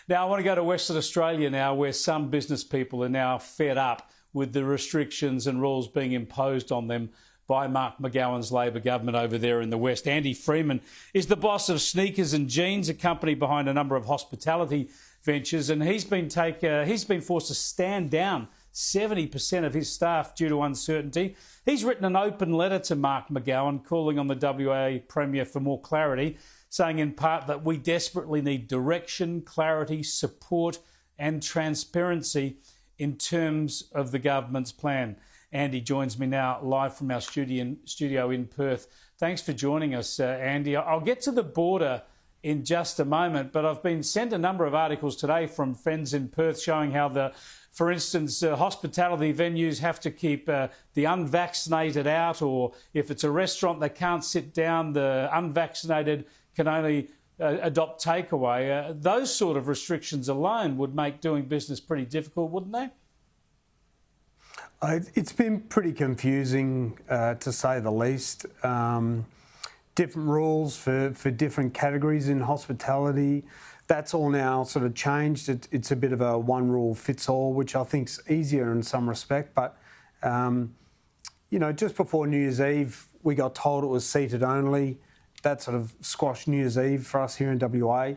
Now, I want to go to Western Australia now, where some business people are now fed up with the restrictions and rules being imposed on them by Mark McGowan's Labor government over there in the West. Andy Freeman is the boss of Sneakers and Jeans, a company behind a number of hospitality ventures, and he's been forced to stand down 70% of his staff due to uncertainty. He's written an open letter to Mark McGowan calling on the WA Premier for more clarity, saying in part that we desperately need direction, clarity, support and transparency in terms of the government's plan. Andy joins me now live from our studio in Perth. Thanks for joining us, Andy. I'll get to the border in just a moment, but I've been sent a number of articles today from friends in Perth showing how for instance, hospitality venues have to keep the unvaccinated out, or if it's a restaurant they can't sit down, the unvaccinated can only adopt takeaway. Those sort of restrictions alone would make doing business pretty difficult, wouldn't they? It's been pretty confusing, to say the least. Different rules for different categories in hospitality. That's all now sort of changed. It's a bit of a one rule fits all, which I think's easier in some respect. But, just before New Year's Eve, we got told it was seated only. That sort of squashed New Year's Eve for us here in WA.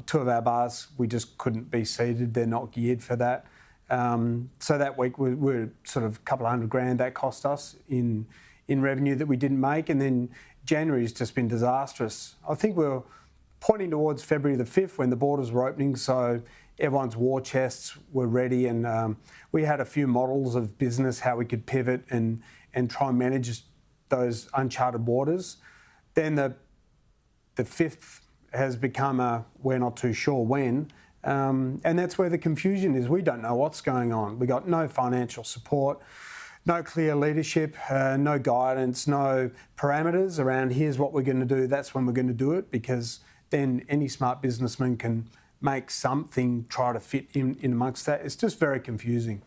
Two of our bars, we just couldn't be seated. They're not geared for that. So that week we're sort of a couple of $100,000 that cost us in revenue that we didn't make. And then January's just been disastrous. I think we're pointing towards February the 5th when the borders were opening, so everyone's war chests were ready, and we had a few models of business, how we could pivot and try and manage those uncharted waters. Then the 5th has become a we're not too sure when, and that's where the confusion is. We don't know what's going on. We got no financial support, no clear leadership, no guidance, no parameters around here's what we're going to do, that's when we're going to do it, because then any smart businessman can make something try to fit in amongst that. It's just very confusing.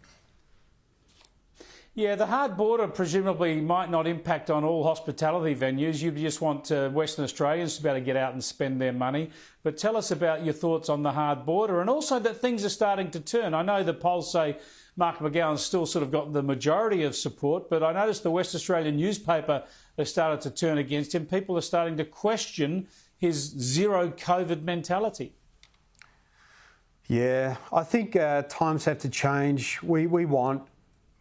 Yeah, the hard border presumably might not impact on all hospitality venues. You just want Western Australians to be able to get out and spend their money. But tell us about your thoughts on the hard border, and also that things are starting to turn. I know the polls say Mark McGowan's still sort of got the majority of support, but I noticed the West Australian newspaper has started to turn against him. People are starting to question his zero COVID mentality. Yeah, I think times have to change. We want,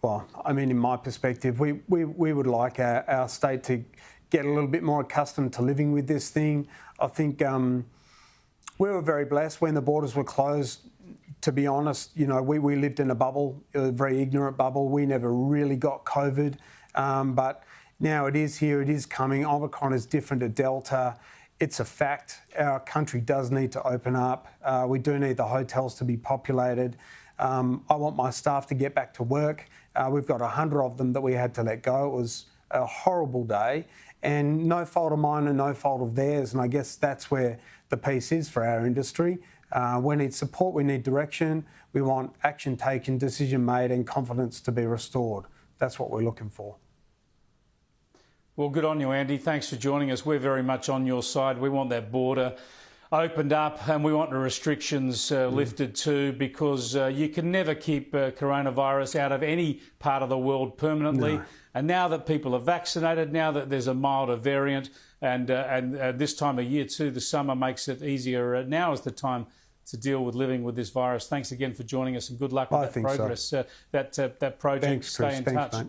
well, I mean, in my perspective, we would like our state to get a little bit more accustomed to living with this thing. I think we were very blessed when the borders were closed. To be honest, we lived in a bubble, a very ignorant bubble. We never really got COVID, but now it is here, it is coming. Omicron is different to Delta. It's a fact. Our country does need to open up. We do need the hotels to be populated. I want my staff to get back to work. We've got 100 of them that we had to let go. It was a horrible day, and no fault of mine and no fault of theirs. And I guess that's where the piece is for our industry. We need support, we need direction. We want action taken, decision made and confidence to be restored. That's what we're looking for. Well, good on you, Andy. Thanks for joining us. We're very much on your side. We want that border opened up and we want the restrictions lifted too, because you can never keep coronavirus out of any part of the world permanently. No. And now that people are vaccinated, now that there's a milder variant, and this time of year too, the summer makes it easier. Now is the time to deal with living with this virus. Thanks again for joining us, and good luck with that progress, that project. Thanks, Chris. Stay in touch. Mate.